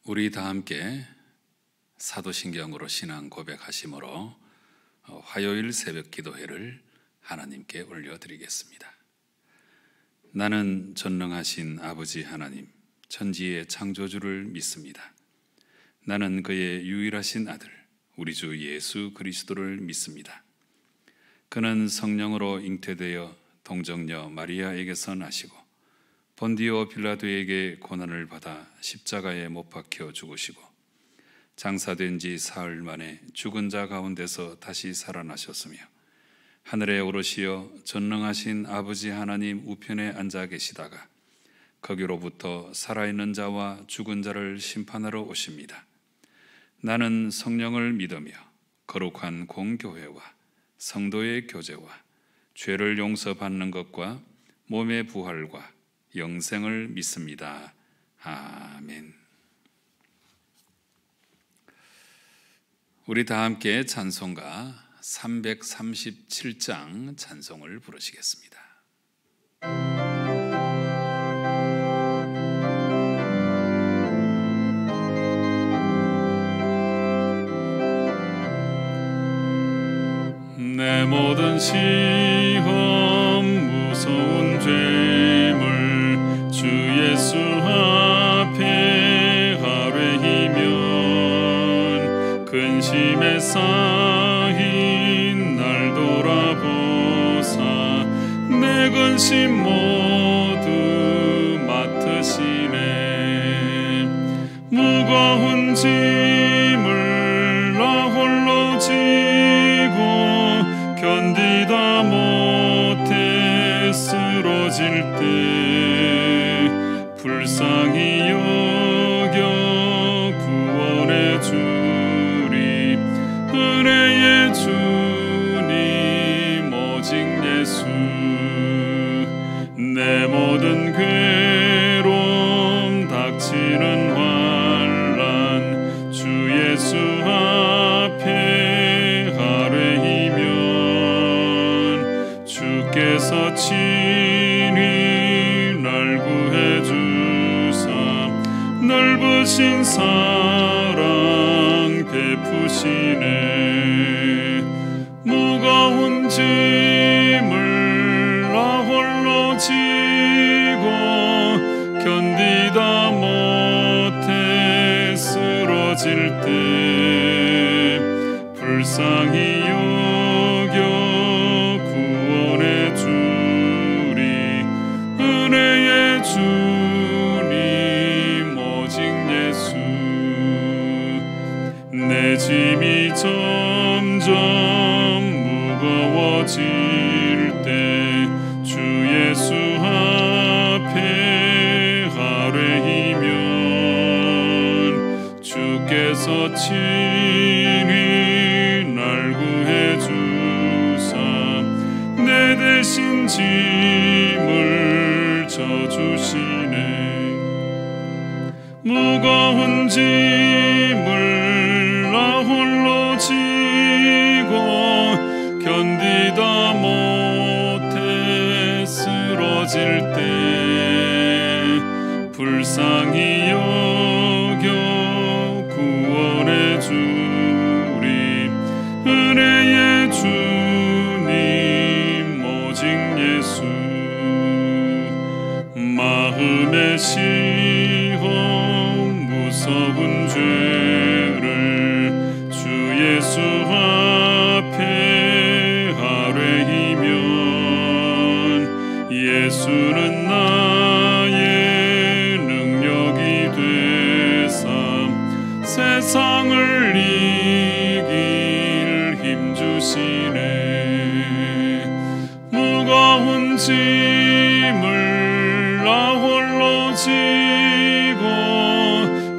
우리 다 함께 사도신경으로 신앙 고백하심으로 화요일 새벽 기도회를 하나님께 올려드리겠습니다. 나는 전능하신 아버지 하나님, 천지의 창조주를 믿습니다. 나는 그의 유일하신 아들, 우리 주 예수 그리스도를 믿습니다. 그는 성령으로 잉태되어 동정녀 마리아에게서 나시고 본디오 빌라도에게 고난을 받아 십자가에 못 박혀 죽으시고 장사된 지 사흘 만에 죽은 자 가운데서 다시 살아나셨으며 하늘에 오르시어 전능하신 아버지 하나님 우편에 앉아 계시다가 거기로부터 살아있는 자와 죽은 자를 심판하러 오십니다. 나는 성령을 믿으며 거룩한 공교회와 성도의 교제와 죄를 용서받는 것과 몸의 부활과 영생을 믿습니다. 아멘. 우리 다 함께 찬송가 337장 찬송을 부르시겠습니다. 내 모든 시험 무서운 죄물 주 예수 앞에 아뢰이면 근심에 쌓인 날 돌아보사 내 근심 모두 맡으시네. 무거운 짐을 나 홀로 지고 견디다 못해 쓰러질 때 불쌍히 여겨 구원해 주리. 은혜의 주님 오직 예수. 내 모든 괴로움 닥치는 환난 주 예수 앞에 아뢰이면 주께서 친히 날 구해 주사 넓으신 사랑 베푸시네. 무거운 짐을 나 홀로 지고 견디다 못해 쓰러질 때 불쌍히 여겨 구원해 주리. 은혜의 주님 오직 예수. 내 짐이 점점 무거워질 때 주 예수 앞에 아뢰이면 주께서 친히 날 구해 주사 내 대신 짐을 져주시네. 무거운 짐을 나 홀로 지고 견디다 못해 쓰러질 때 불쌍히 여겨 구원해 주리. 은혜의 주님 오직 예수. 마음의 시험 무서운 죄를 주 예수 앞에 아뢰이면 예수는 나의 능력이 되사 세상을 이길 힘 주시네. 무거운 짐을 나 홀로 지고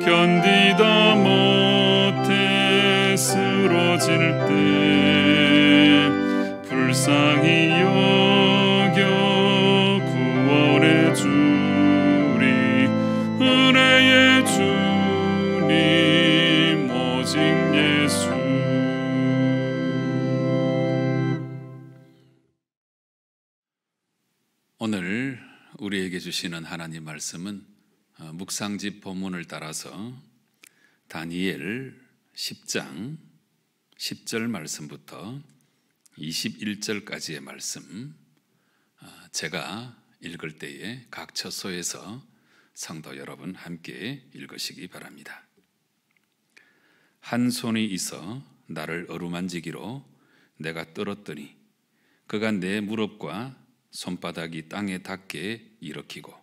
견디다 못해 쓰러질 때 불쌍히 여겨 구원해 주리. 은혜의 주님 오직 예수. 오늘 우리에게 주시는 하나님 말씀은 묵상집 본문을 따라서 다니엘 10장 10절 말씀부터 21절까지의 말씀, 제가 읽을 때에 각 처소에서 성도 여러분 함께 읽으시기 바랍니다. 한 손이 있어 나를 어루만지기로 내가 떨었더니 그가 내 무릎과 손바닥이 땅에 닿게 일으키고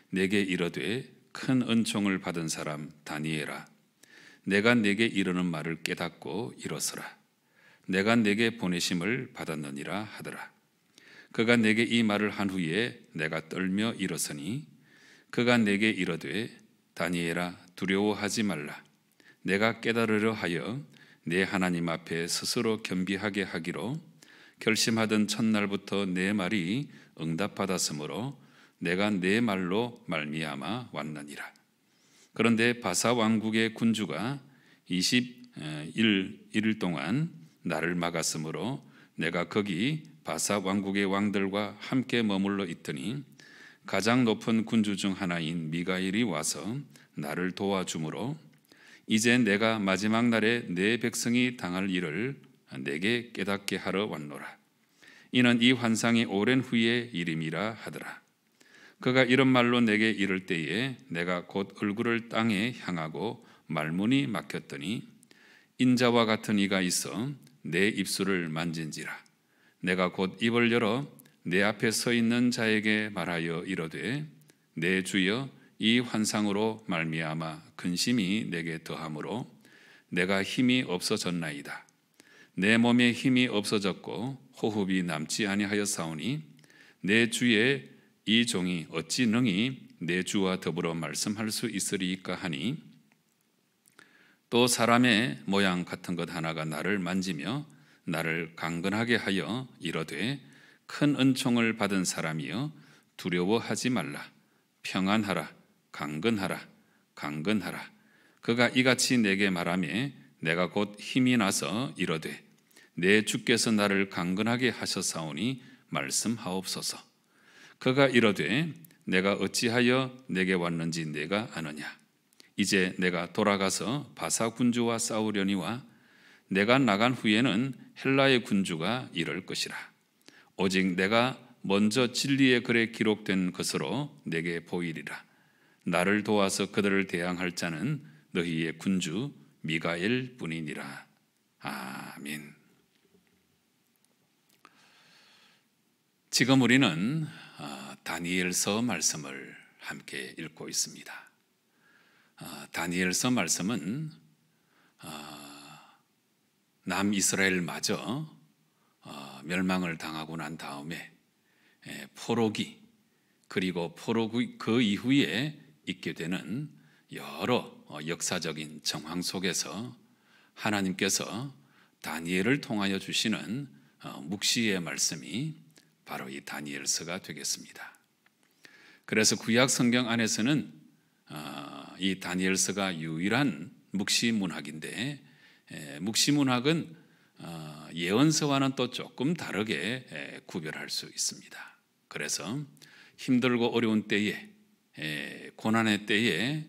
내게 이르되 큰 은총을 받은 사람 다니엘아, 내가 내게 이르는 말을 깨닫고 일어서라. 내가 내게 보내심을 받았느니라 하더라. 그가 내게 이 말을 한 후에 내가 떨며 일어서니 그가 내게 이르되 다니엘아, 두려워하지 말라. 내가 깨달으려 하여 내 하나님 앞에 스스로 겸비하게 하기로 결심하던 첫날부터 내 말이 응답받았으므로 내가 내 말로 말미암아 왔느니라. 그런데 바사 왕국의 군주가 21일 동안 나를 막았으므로 내가 거기 바사 왕국의 왕들과 함께 머물러 있더니 가장 높은 군주 중 하나인 미가엘이 와서 나를 도와주므로 이제 내가 마지막 날에 내 백성이 당할 일을 내게 깨닫게 하러 왔노라. 이는 이 환상이 오랜 후의 일임이라 하더라. 그가 이런 말로 내게 이를 때에 내가 곧 얼굴을 땅에 향하고 말문이 막혔더니 인자와 같은 이가 있어 내 입술을 만진지라. 내가 곧 입을 열어 내 앞에 서 있는 자에게 말하여 이르되 내 주여, 이 환상으로 말미암아 근심이 내게 더하므로 내가 힘이 없어졌나이다. 내 몸에 힘이 없어졌고 호흡이 남지 아니하였사오니 내 주의 이 종이 어찌 능히 내 주와 더불어 말씀할 수 있으리이까 하니, 또 사람의 모양 같은 것 하나가 나를 만지며 나를 강건하게 하여 이르되 큰 은총을 받은 사람이여 두려워하지 말라. 평안하라. 강건하라. 강건하라. 그가 이같이 내게 말하며 내가 곧 힘이 나서 이르되 내 주께서 나를 강건하게 하셨사오니 말씀하옵소서. 그가 이르되 내가 어찌하여 내게 왔는지 내가 아느냐. 이제 내가 돌아가서 바사 군주와 싸우려니와 내가 나간 후에는 헬라의 군주가 이럴 것이라. 오직 내가 먼저 진리의 글에 기록된 것으로 내게 보이리라. 나를 도와서 그들을 대항할 자는 너희의 군주 미가엘 뿐이니라. 아멘. 지금 우리는 다니엘서 말씀을 함께 읽고 있습니다. 다니엘서 말씀은 남이스라엘마저 멸망을 당하고 난 다음에 포로기, 그리고 포로기 그 이후에 있게 되는 여러 역사적인 정황 속에서 하나님께서 다니엘을 통하여 주시는 묵시의 말씀이 바로 이 다니엘서가 되겠습니다. 그래서 구약 성경 안에서는 이 다니엘서가 유일한 묵시 문학인데, 묵시 문학은 예언서와는 또 조금 다르게 구별할 수 있습니다. 그래서 힘들고 어려운 때에, 고난의 때에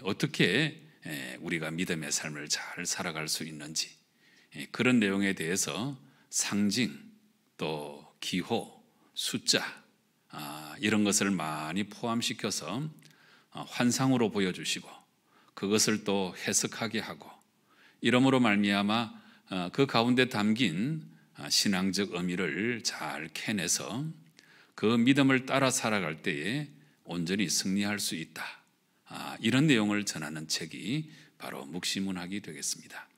어떻게 우리가 믿음의 삶을 잘 살아갈 수 있는지, 그런 내용에 대해서 상징, 또 기호, 숫자, 이런 것을 많이 포함시켜서 환상으로 보여주시고 그것을 또 해석하게 하고, 이러므로 말미암아 그 가운데 담긴 신앙적 의미를 잘 캐내서 그 믿음을 따라 살아갈 때에 온전히 승리할 수 있다. 이런 내용을 전하는 책이 바로 묵시문학이 되겠습니다.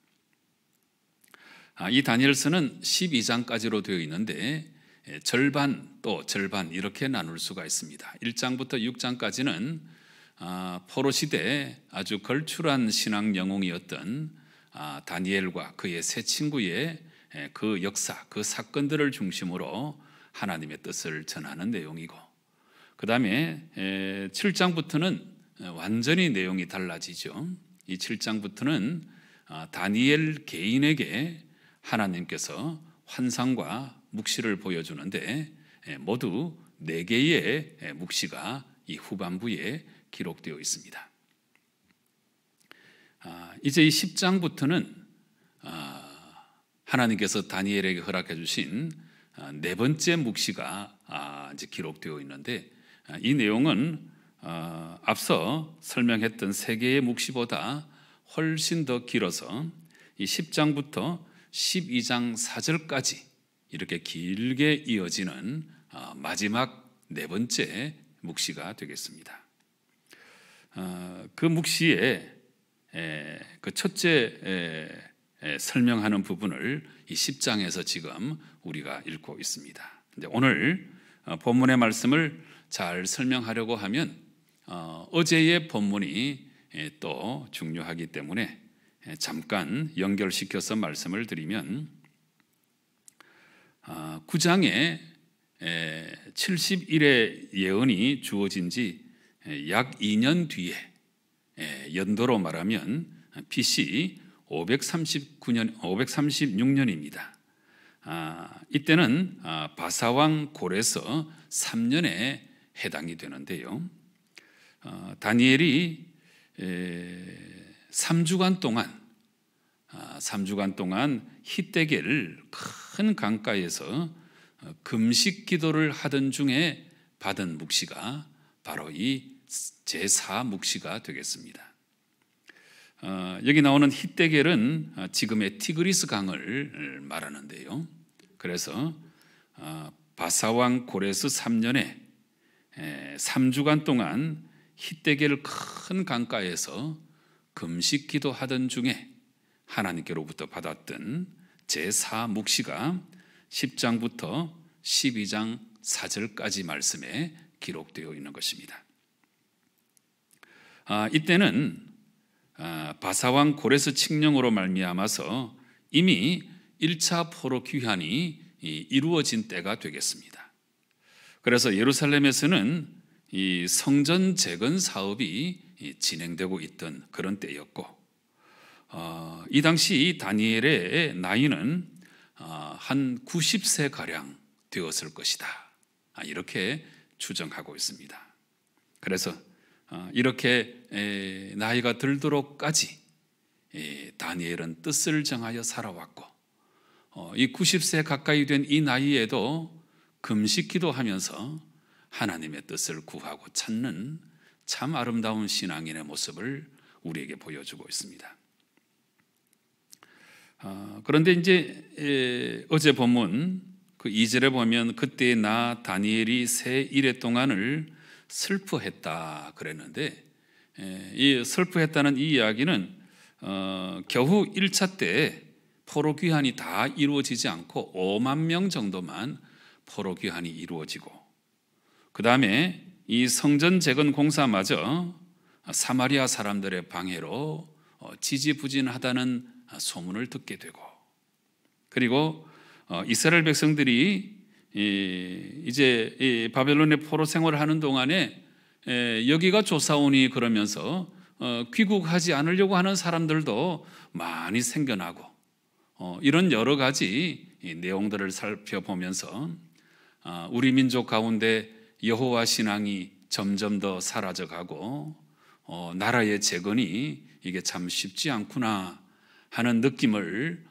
이 다니엘서는 12장까지로 되어 있는데 절반 또 절반 이렇게 나눌 수가 있습니다. 1장부터 6장까지는 포로 시대에 아주 걸출한 신앙 영웅이었던 다니엘과 그의 세 친구의 그 역사, 그 사건들을 중심으로 하나님의 뜻을 전하는 내용이고, 그 다음에 7장부터는 완전히 내용이 달라지죠. 이 7장부터는 다니엘 개인에게 하나님께서 환상과 묵시를 보여주는데 모두 4개의 묵시가 이 후반부에 기록되어 있습니다. 이제 이 10장부터는 하나님께서 다니엘에게 허락해 주신 네 번째 묵시가 이제 기록되어 있는데, 이 내용은 앞서 설명했던 세 개의 묵시보다 훨씬 더 길어서 이 10장부터 12장 4절까지 이렇게 길게 이어지는 마지막 네 번째 묵시가 되겠습니다. 그 묵시의 그 첫째 설명하는 부분을 이 10장에서 지금 우리가 읽고 있습니다. 오늘 본문의 말씀을 잘 설명하려고 하면 어제의 본문이 또 중요하기 때문에 잠깐 연결시켜서 말씀을 드리면, 9장에 70일의 예언이 주어진 지 약 2년 뒤에, 연도로 말하면 BC 536년입니다. 이때는 바사왕 고레서 3년에 해당이 되는데요. 다니엘이 3주간 동안 히데겔 큰 강가에서 금식 기도를 하던 중에 받은 묵시가 바로 이 제4 묵시가 되겠습니다. 여기 나오는 히데겔은 지금의 티그리스 강을 말하는데요. 그래서 바사왕 고레스 3년에 3주간 동안 히데겔 큰 강가에서 금식 기도하던 중에 하나님께로부터 받았던 제4 묵시가 10장부터 12장 4절까지 말씀에 기록되어 있는 것입니다. 이때는 바사왕 고레스 칙령으로 말미암아서 이미 1차 포로 귀환이 이루어진 때가 되겠습니다. 그래서 예루살렘에서는 이 성전 재건 사업이 진행되고 있던 그런 때였고, 이 당시 다니엘의 나이는 한 90세 가량 되었을 것이다, 이렇게 추정하고 있습니다. 그래서 이렇게 나이가 들도록까지 다니엘은 뜻을 정하여 살아왔고, 이 90세 가까이 된 이 나이에도 금식 기도하면서 하나님의 뜻을 구하고 찾는 참 아름다운 신앙인의 모습을 우리에게 보여주고 있습니다. 그런데 이제 어제 본문 그 2절에 보면, 그때 나 다니엘이 새 이래 동안을 슬퍼했다 그랬는데, 이 슬퍼했다는 이 이야기는 겨우 1차 때 포로 귀환이 다 이루어지지 않고 5만 명 정도만 포로 귀환이 이루어지고, 그 다음에 이 성전 재건 공사마저 사마리아 사람들의 방해로 지지부진하다는 소문을 듣게 되고, 그리고 이스라엘 백성들이 이제 바벨론의 포로 생활을 하는 동안에 여기가 좋사오니 그러면서 귀국하지 않으려고 하는 사람들도 많이 생겨나고, 이런 여러 가지 내용들을 살펴보면서 우리 민족 가운데 여호와 신앙이 점점 더 사라져가고 나라의 재건이 이게 참 쉽지 않구나 하는 느낌을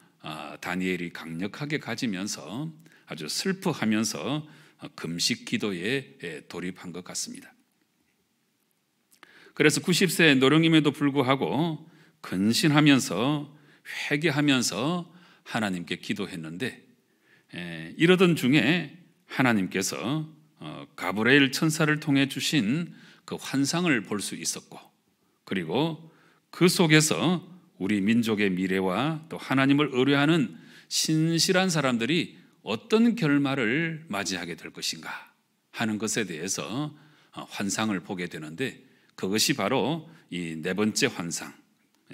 다니엘이 강력하게 가지면서 아주 슬퍼하면서 금식 기도에 돌입한 것 같습니다. 그래서 90세 노령임에도 불구하고 근신하면서 회개하면서 하나님께 기도했는데, 이러던 중에 하나님께서 가브리엘 천사를 통해 주신 그 환상을 볼 수 있었고, 그리고 그 속에서 우리 민족의 미래와 또 하나님을 의뢰하는 신실한 사람들이 어떤 결말을 맞이하게 될 것인가 하는 것에 대해서 환상을 보게 되는데, 그것이 바로 이 네 번째 환상,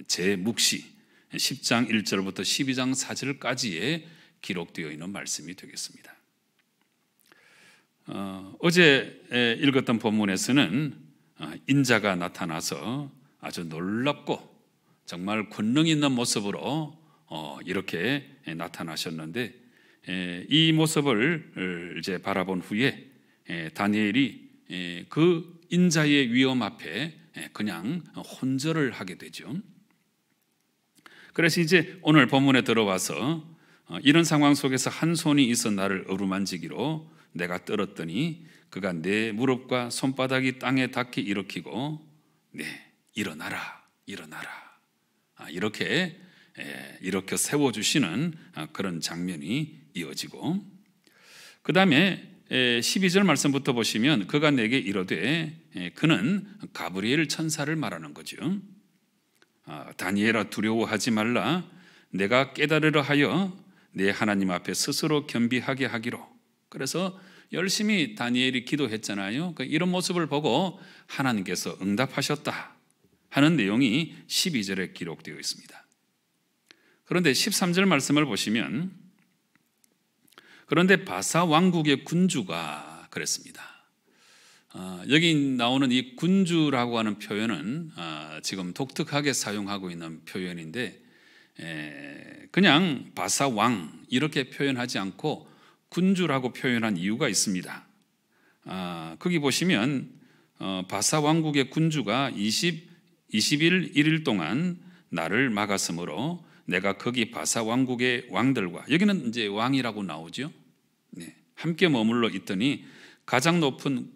제-묵시 10장 1절부터 12장 4절까지에 기록되어 있는 말씀이 되겠습니다. 어제 읽었던 본문에서는 인자가 나타나서 아주 놀랍고 정말 권능 있는 모습으로 이렇게 나타나셨는데, 이 모습을 이제 바라본 후에 다니엘이 그 인자의 위엄 앞에 그냥 혼절을 하게 되죠. 그래서 이제 오늘 본문에 들어와서 이런 상황 속에서 한 손이 있어 나를 어루만지기로 내가 떨었더니 그가 내 무릎과 손바닥이 땅에 닿게 일으키고 일어나라 이렇게 일으켜 세워주시는 그런 장면이 이어지고, 그 다음에 12절 말씀부터 보시면 그가 내게 이르되, 그는 가브리엘 천사를 말하는 거죠. 다니엘아 두려워하지 말라. 내가 깨달으려 하여 내 하나님 앞에 스스로 겸비하게 하기로. 그래서 열심히 다니엘이 기도했잖아요. 이런 모습을 보고 하나님께서 응답하셨다 하는 내용이 12절에 기록되어 있습니다. 그런데 13절 말씀을 보시면, 그런데 바사 왕국의 군주가 그랬습니다. 여기 나오는 이 군주라고 하는 표현은 지금 독특하게 사용하고 있는 표현인데, 그냥 바사 왕 이렇게 표현하지 않고 군주라고 표현한 이유가 있습니다. 거기 보시면 바사 왕국의 군주가 20일 1일 동안 나를 막았으므로 내가 거기 바사 왕국의 왕들과, 여기는 이제 왕이라고 나오죠. 함께 머물러 있더니 가장 높은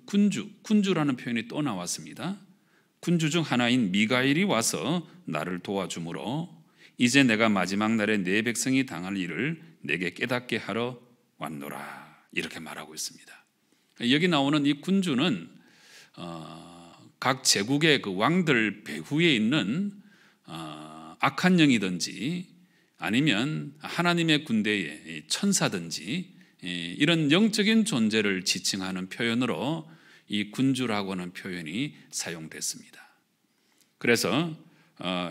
군주라는 표현이 또 나왔습니다. 군주 중 하나인 미가엘이 와서 나를 도와주므로 이제 내가 마지막 날에 내 백성이 당할 일을 내게 깨닫게 하러 왔노라 이렇게 말하고 있습니다. 여기 나오는 이 군주는 각 제국의 그 왕들 배후에 있는 악한 영이든지 아니면 하나님의 군대의 천사든지 이런 영적인 존재를 지칭하는 표현으로 이 군주라고 하는 표현이 사용됐습니다. 그래서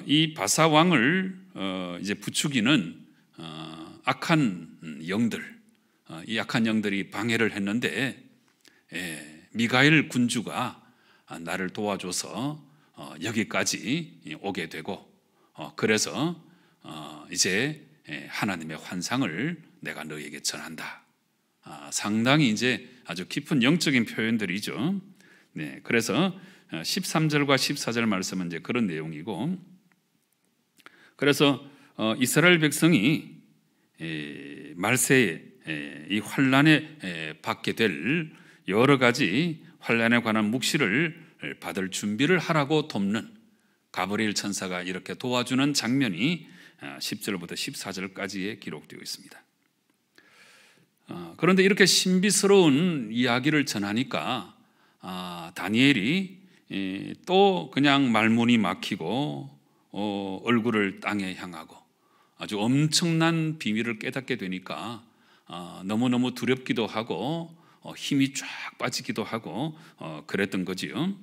이 바사 왕을 이제 부추기는 악한 영들, 이 악한 영들이 방해를 했는데 미가엘 군주가 나를 도와줘서 여기까지 오게 되고, 그래서 이제 하나님의 환상을 내가 너에게 전한다. 상당히 이제 아주 깊은 영적인 표현들이죠. 그래서 13절과 14절 말씀은 이제 그런 내용이고, 그래서 이스라엘 백성이 말세에 이 환란에 받게 될 여러 가지 환란에 관한 묵시를 받을 준비를 하라고 돕는 가브리엘 천사가 이렇게 도와주는 장면이 10절부터 14절까지에 기록되어 있습니다. 그런데 이렇게 신비스러운 이야기를 전하니까 다니엘이 또 그냥 말문이 막히고 얼굴을 땅에 향하고 아주 엄청난 비밀을 깨닫게 되니까 너무너무 두렵기도 하고 힘이 쫙 빠지기도 하고 그랬던 거지요.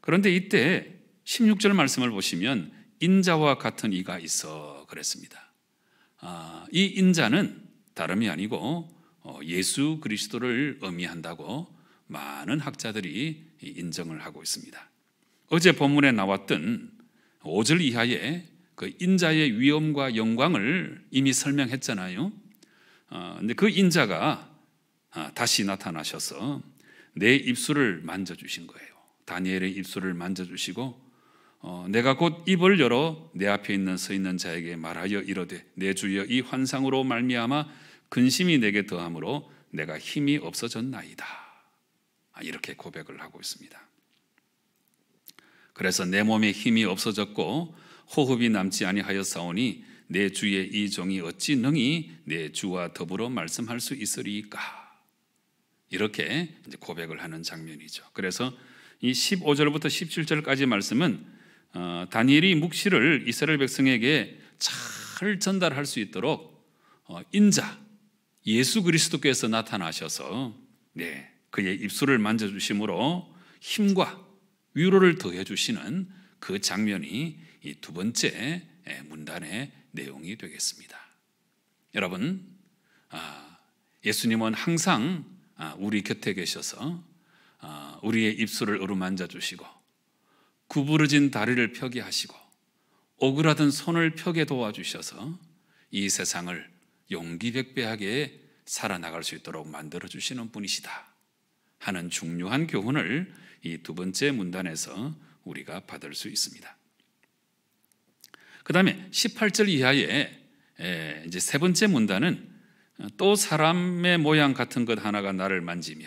그런데 이때 16절 말씀을 보시면 인자와 같은 이가 있어 그랬습니다. 이 인자는 다름이 아니고 예수 그리스도를 의미한다고 많은 학자들이 인정을 하고 있습니다. 어제 본문에 나왔던 5절 이하의 그 인자의 위엄과 영광을 이미 설명했잖아요. 근데 그 인자가 다시 나타나셔서 내 입술을 만져주신 거예요. 다니엘의 입술을 만져주시고 내가 곧 입을 열어 내 앞에 서 있는 자에게 말하여 이르되 내 주여 이 환상으로 말미암아 근심이 내게 더함으로 내가 힘이 없어졌나이다. 이렇게 고백을 하고 있습니다. 그래서 내 몸에 힘이 없어졌고 호흡이 남지 아니하였사오니 내 주의 이 종이 어찌 능히 내 주와 더불어 말씀할 수 있으리까. 이렇게 이제 고백을 하는 장면이죠. 그래서 이 15절부터 17절까지 말씀은 다니엘이 묵시를 이스라엘 백성에게 잘 전달할 수 있도록 인자 예수 그리스도께서 나타나셔서 그의 입술을 만져주심으로 힘과 위로를 더해 주시는 그 장면이 이 두 번째 문단의 내용이 되겠습니다. 여러분, 예수님은 항상 우리 곁에 계셔서 우리의 입술을 어루만져 주시고 구부러진 다리를 펴게 하시고 오그라든 손을 펴게 도와주셔서 이 세상을 용기백배하게 살아나갈 수 있도록 만들어주시는 분이시다 하는 중요한 교훈을 이 두 번째 문단에서 우리가 받을 수 있습니다. 그 다음에 18절 이하에 이제 세 번째 문단은 또 사람의 모양 같은 것 하나가 나를 만지며,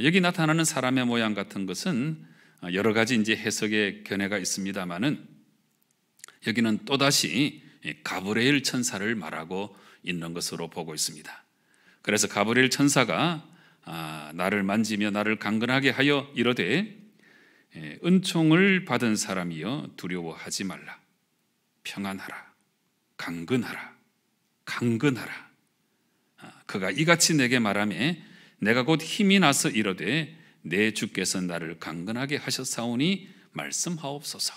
여기 나타나는 사람의 모양 같은 것은 여러 가지 이제 해석의 견해가 있습니다만은 여기는 또다시 가브리엘 천사를 말하고 있는 것으로 보고 있습니다. 그래서 가브리엘 천사가 나를 만지며 나를 강건하게 하여 이르되 은총을 받은 사람이여 두려워하지 말라. 평안하라. 강건하라. 강건하라. 그가 이같이 내게 말하매 내가 곧 힘이 나서 이르되 내 주께서 나를 강건하게 하셨사오니 말씀하옵소서.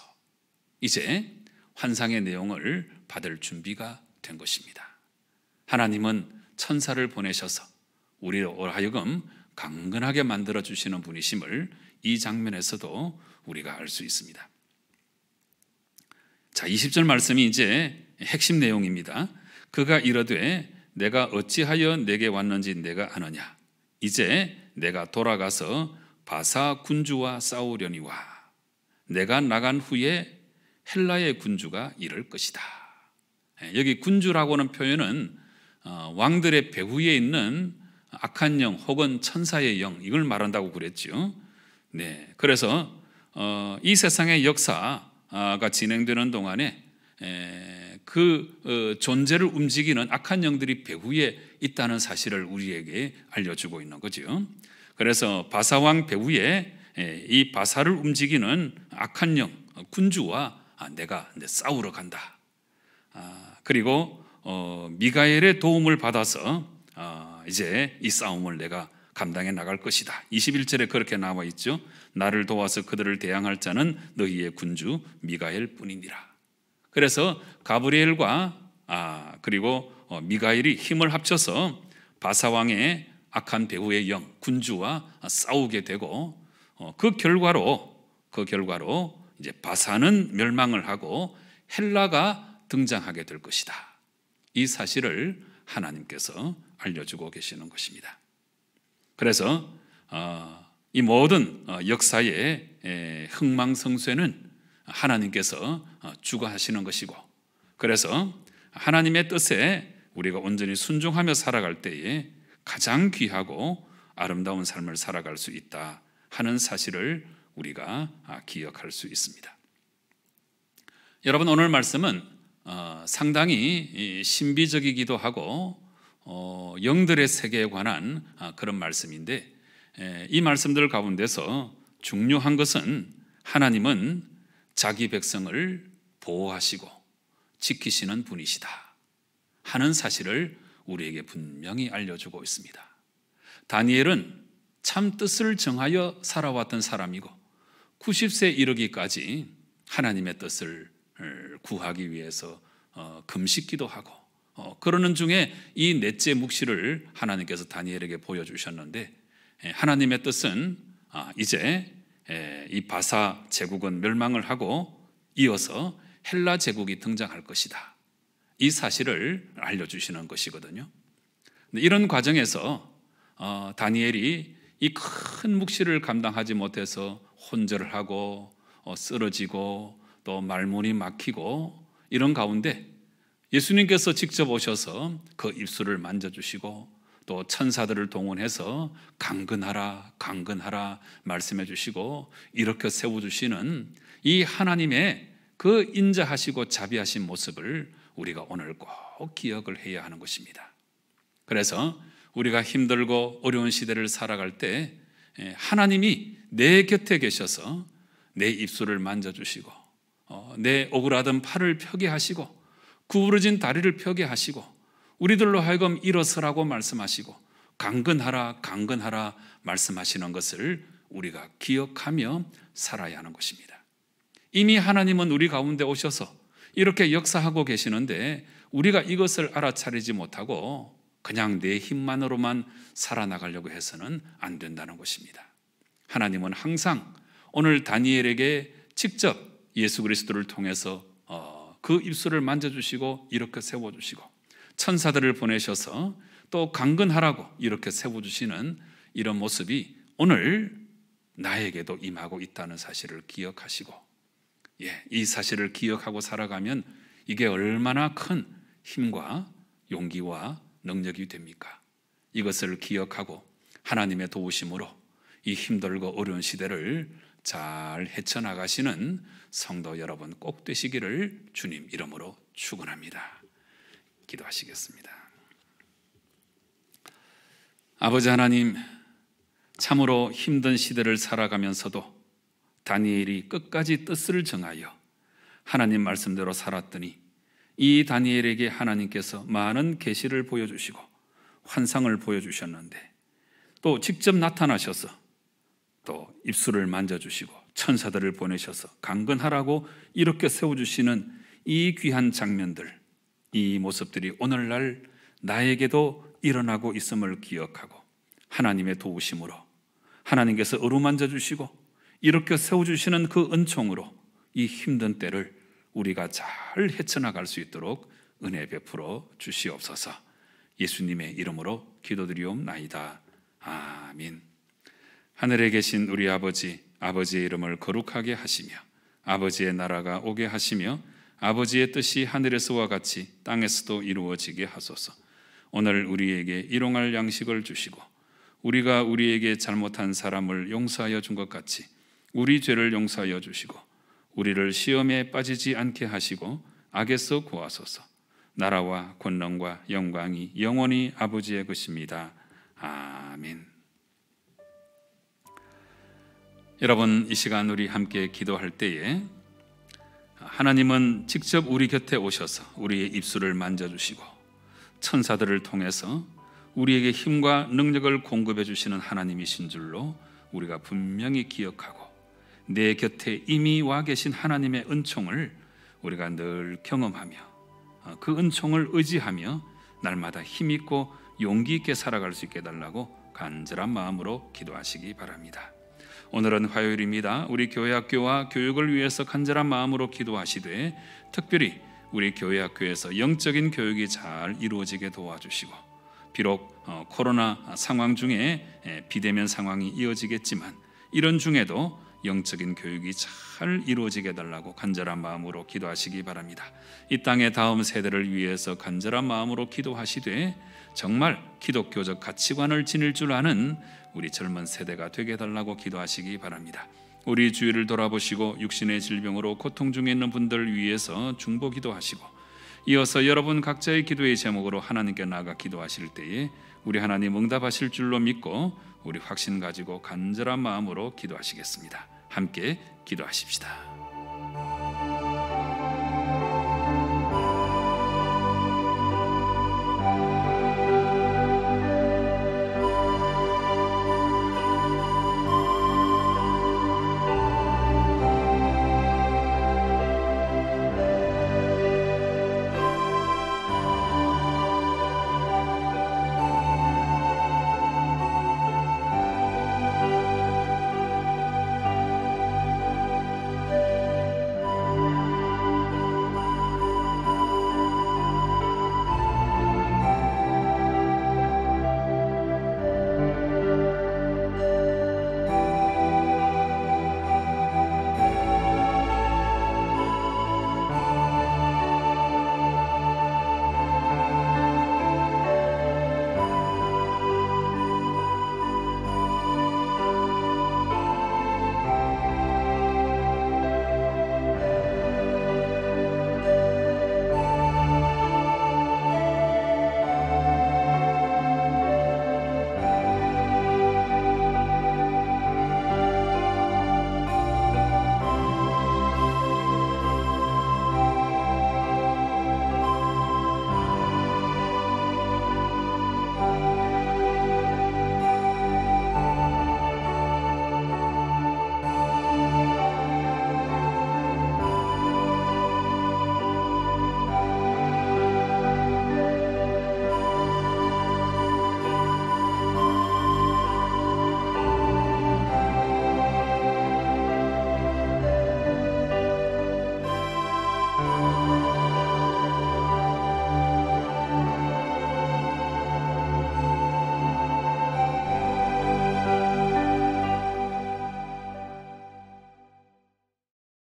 이제 환상의 내용을 받을 준비가 된 것입니다. 하나님은 천사를 보내셔서 우리로 하여금 강건하게 만들어 주시는 분이심을 이 장면에서도 우리가 알 수 있습니다. 자, 20절 말씀이 이제 핵심 내용입니다. 그가 이르되 내가 어찌하여 내게 왔는지 내가 아느냐. 이제 내가 돌아가서 바사 군주와 싸우려니와 내가 나간 후에 헬라의 군주가 이를 것이다. 여기 군주라고는 표현은 왕들의 배후에 있는 악한 영 혹은 천사의 영, 이걸 말한다고 그랬죠. 네, 그래서 이 세상의 역사가 진행되는 동안에 그 존재를 움직이는 악한 영들이 배후에 있다는 사실을 우리에게 알려주고 있는 거죠. 그래서 바사왕 배후에 이 바사를 움직이는 악한 영 군주와 내가 싸우러 간다. 그리고 미가엘의 도움을 받아서 이제 이 싸움을 내가 감당해 나갈 것이다. 21절에 그렇게 나와 있죠. 나를 도와서 그들을 대항할 자는 너희의 군주 미가엘 뿐이니라. 그래서 가브리엘과 그리고 미가엘이 힘을 합쳐서 바사왕의 악한 배후의 영 군주와 싸우게 되고 그 결과로 이제 바사는 멸망을 하고 헬라가 등장하게 될 것이다. 이 사실을 하나님께서 알려주고 계시는 것입니다. 그래서 이 모든 역사의 흥망성쇠는 하나님께서 주관하시는 것이고, 그래서 하나님의 뜻에 우리가 온전히 순종하며 살아갈 때에 가장 귀하고 아름다운 삶을 살아갈 수 있다 하는 사실을 우리가 기억할 수 있습니다. 여러분, 오늘 말씀은 상당히 신비적이기도 하고 영들의 세계에 관한 그런 말씀인데, 이 말씀들 가운데서 중요한 것은 하나님은 자기 백성을 보호하시고 지키시는 분이시다 하는 사실을 우리에게 분명히 알려주고 있습니다. 다니엘은 참 뜻을 정하여 살아왔던 사람이고 90세 이르기까지 하나님의 뜻을 구하기 위해서 금식기도 하고 그러는 중에 이 넷째 묵시를 하나님께서 다니엘에게 보여주셨는데, 하나님의 뜻은 이제 이 바사 제국은 멸망을 하고 이어서 헬라 제국이 등장할 것이다. 이 사실을 알려주시는 것이거든요. 이런 과정에서 다니엘이 이 큰 묵시를 감당하지 못해서 혼절을 하고 쓰러지고 또 말문이 막히고 이런 가운데 예수님께서 직접 오셔서 그 입술을 만져주시고 또 천사들을 동원해서 강건하라 강건하라 말씀해 주시고 이렇게 세워주시는 이 하나님의 그 인자하시고 자비하신 모습을 우리가 오늘 꼭 기억을 해야 하는 것입니다. 그래서 우리가 힘들고 어려운 시대를 살아갈 때 하나님이 내 곁에 계셔서 내 입술을 만져주시고 내 오그라든 팔을 펴게 하시고 구부러진 다리를 펴게 하시고 우리들로 하여금 일어서라고 말씀하시고 강건하라 강건하라 말씀하시는 것을 우리가 기억하며 살아야 하는 것입니다. 이미 하나님은 우리 가운데 오셔서 이렇게 역사하고 계시는데 우리가 이것을 알아차리지 못하고 그냥 내 힘만으로만 살아나가려고 해서는 안 된다는 것입니다. 하나님은 항상 오늘 다니엘에게 직접 예수 그리스도를 통해서 그 입술을 만져주시고 이렇게 세워주시고 천사들을 보내셔서 또 강건하라고 이렇게 세워주시는 이런 모습이 오늘 나에게도 임하고 있다는 사실을 기억하시고 이 사실을 기억하고 살아가면 이게 얼마나 큰 힘과 용기와 능력이 됩니까? 이것을 기억하고 하나님의 도우심으로 이 힘들고 어려운 시대를 잘 헤쳐나가시는 성도 여러분 꼭 되시기를 주님 이름으로 축원합니다. 기도하시겠습니다. 아버지 하나님, 참으로 힘든 시대를 살아가면서도 다니엘이 끝까지 뜻을 정하여 하나님 말씀대로 살았더니 이 다니엘에게 하나님께서 많은 계시를 보여주시고 환상을 보여주셨는데 또 직접 나타나셔서 또 입술을 만져주시고 천사들을 보내셔서 강건하라고 이렇게 세워주시는 이 귀한 장면들, 이 모습들이 오늘날 나에게도 일어나고 있음을 기억하고 하나님의 도우심으로 하나님께서 어루만져 주시고 이렇게 세워주시는 그 은총으로 이 힘든 때를 우리가 잘 헤쳐나갈 수 있도록 은혜 베풀어 주시옵소서. 예수님의 이름으로 기도드리옵나이다. 아멘. 하늘에 계신 우리 아버지, 아버지의 이름을 거룩하게 하시며 아버지의 나라가 오게 하시며 아버지의 뜻이 하늘에서와 같이 땅에서도 이루어지게 하소서. 오늘 우리에게 일용할 양식을 주시고 우리가 우리에게 잘못한 사람을 용서하여 준 것 같이 우리 죄를 용서하여 주시고 우리를 시험에 빠지지 않게 하시고 악에서 구하소서. 나라와 권능과 영광이 영원히 아버지의 것입니다. 아멘. 여러분, 이 시간 우리 함께 기도할 때에 하나님은 직접 우리 곁에 오셔서 우리의 입술을 만져주시고 천사들을 통해서 우리에게 힘과 능력을 공급해 주시는 하나님이신 줄로 우리가 분명히 기억하고 내 곁에 이미 와 계신 하나님의 은총을 우리가 늘 경험하며 그 은총을 의지하며 날마다 힘있고 용기 있게 살아갈 수 있게 해달라고 간절한 마음으로 기도하시기 바랍니다. 오늘은 화요일입니다. 우리 교회학교와 교육을 위해서 간절한 마음으로 기도하시되 특별히 우리 교회학교에서 영적인 교육이 잘 이루어지게 도와주시고 비록 코로나 상황 중에 비대면 상황이 이어지겠지만 이런 중에도 영적인 교육이 잘 이루어지게 해달라고 간절한 마음으로 기도하시기 바랍니다. 이 땅의 다음 세대를 위해서 간절한 마음으로 기도하시되 정말 기독교적 가치관을 지닐 줄 아는 우리 젊은 세대가 되게 해달라고 기도하시기 바랍니다. 우리 주위를 돌아보시고 육신의 질병으로 고통 중에 있는 분들을 위해서 중보 기도하시고 이어서 여러분 각자의 기도의 제목으로 하나님께 나아가 기도하실 때에 우리 하나님 응답하실 줄로 믿고 우리 확신 가지고 간절한 마음으로 기도하시겠습니다. 함께 기도하십시다.